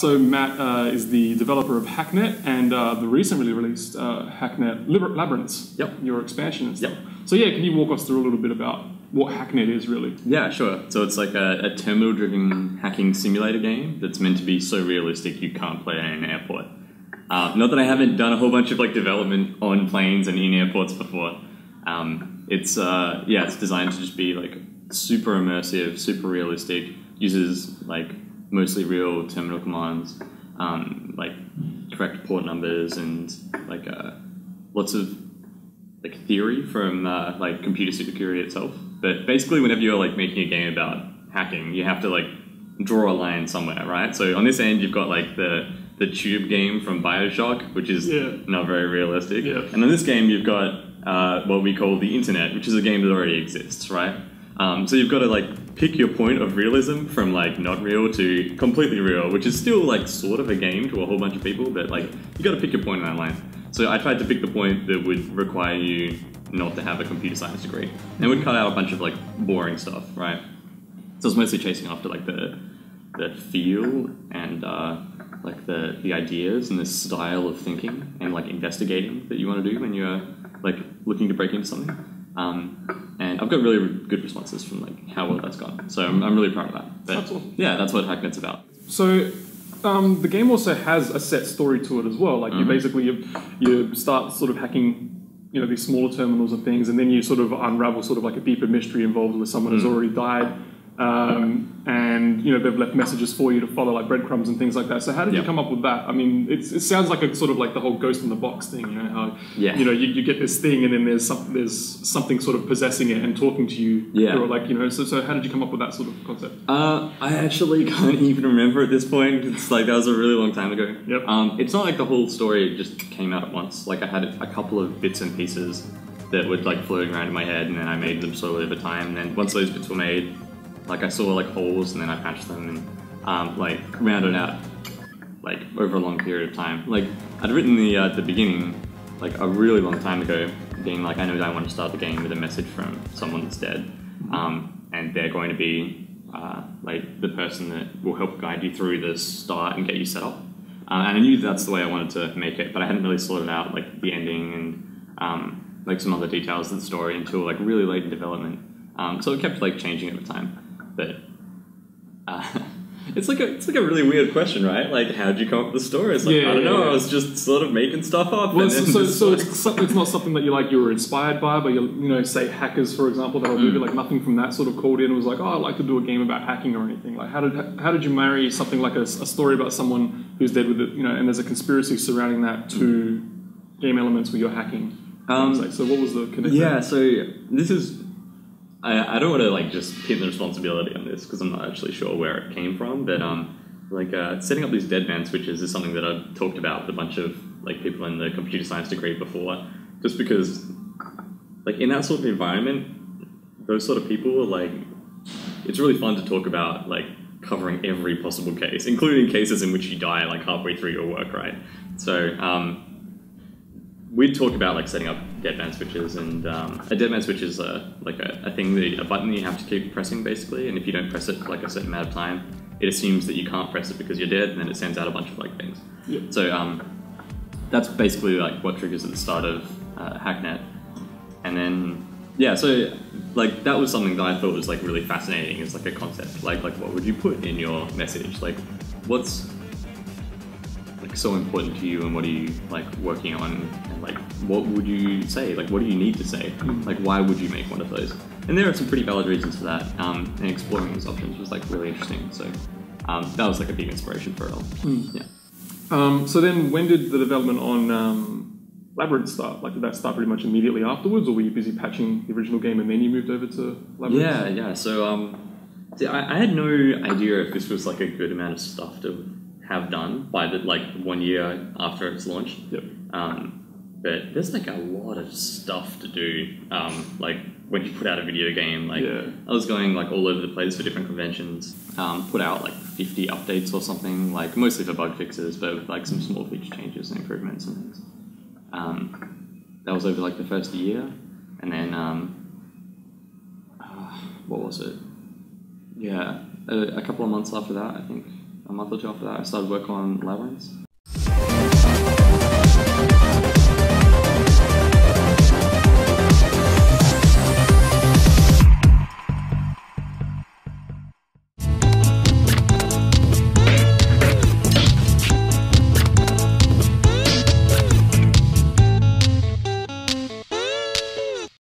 So Matt is the developer of Hacknet and the recently released Hacknet Labyrinths. Yep. Your expansion and stuff. Yep. So yeah, can you walk us through a little bit about what Hacknet is really? Yeah, sure. So it's like a terminal-driven hacking simulator game that's meant to be so realistic you can't play it in an airport. Not that I haven't done a whole bunch of like development on planes and in airports before. It's designed to just be like super immersive, super realistic. Uses like mostly real terminal commands, like correct port numbers and like lots of like theory from like computer security itself. But basically, whenever you're like making a game about hacking, you have to like draw a line somewhere, right? So on this end, you've got like the tube game from BioShock, which is not very realistic. Yeah. And on this game, you've got what we call the internet, which is a game that already exists, right? So you've got to like pick your point of realism from like not real to completely real, which is still like sort of a game to a whole bunch of people, but like you got to pick your point in that line. So I tried to pick the point that would require you not to have a computer science degree, and would cut out a bunch of like boring stuff, right? So I was mostly chasing after like the feel and like the ideas and the style of thinking and like investigating that you want to do when you're like looking to break into something. And I've got really good responses from like how well that's gone. So I'm really proud of that. But that's awesome. Yeah, that's what Hacknet's about. So the game also has a set story to it as well. Like you basically you start sort of hacking, you know, these smaller terminals and things, and then you sort of unravel sort of like a deeper mystery involved with someone who's already died. And you know they've left messages for you to follow, like breadcrumbs and things like that. So how did you come up with that? I mean, it sounds like a sort of like the whole ghost in the box thing. You know how you know you get this thing and then there's something sort of possessing it and talking to you. Or like you know. So how did you come up with that sort of concept? I actually can't even remember at this point. It's like that was a really long time ago. Yep. It's not like the whole story just came out at once. Like I had a couple of bits and pieces that were like floating around in my head, and then I made them slowly over time. And then once those bits were made, like I saw like holes and then I patched them and like rounded out like over a long period of time. Like I'd written the beginning like a really long time ago, being like I know that I want to start the game with a message from someone that's dead, and they're going to be like the person that will help guide you through the start and get you set up. And I knew that's the way I wanted to make it, but I hadn't really sorted out like the ending and like some other details of the story until like really late in development. So it kept like changing over time. But it's like a really weird question, right? Like, how did you come up with the story? It's like I don't know. I was just sort of making stuff up. Well, so it's not something that you were inspired by, but you know, say hackers, for example, that'll do like nothing from that sort of called in and was like, oh, I'd like to do a game about hacking or anything. Like, how did you marry something like a story about someone who's dead with it, you know, and there's a conspiracy surrounding that to game elements where you're hacking? So what was the connection? Yeah, so this is. I don't want to like just pin the responsibility on this because I'm not actually sure where it came from, but setting up these dead man switches is something that I've talked about with a bunch of like people in the computer science degree before, just because like in that sort of environment, those sort of people are like, it's really fun to talk about like covering every possible case, including cases in which you die like halfway through your work, right? So we'd talk about like setting up dead man switches, and a dead man switch is like a thing, a button you have to keep pressing basically, and if you don't press it for like a certain amount of time, it assumes that you can't press it because you're dead, and then it sends out a bunch of like things. Yep. So that's basically like what triggers at the start of Hacknet, and then so like that was something that I thought was like really fascinating as like a concept. Like what would you put in your message? Like what's like so important to you, and what are you like working on, and like what would you say, like what do you need to say, like why would you make one of those? And there are some pretty valid reasons for that, and exploring those options was like really interesting. So that was like a big inspiration for it all. So then when did the development on Labyrinth start? Like did that start pretty much immediately afterwards, or were you busy patching the original game and then you moved over to Labyrinth? Yeah. So I had no idea if this was like a good amount of stuff to have done by the like 1 year after it's launched. Yep. But there's like a lot of stuff to do. Like when you put out a video game, like I was going like all over the place for different conventions. Put out like 50 updates or something, like mostly for bug fixes, but with like some small feature changes and improvements and things. That was over like the first year, and then what was it? Yeah, a couple of months after that, I think. a month or two after that, I started work on Labyrinths.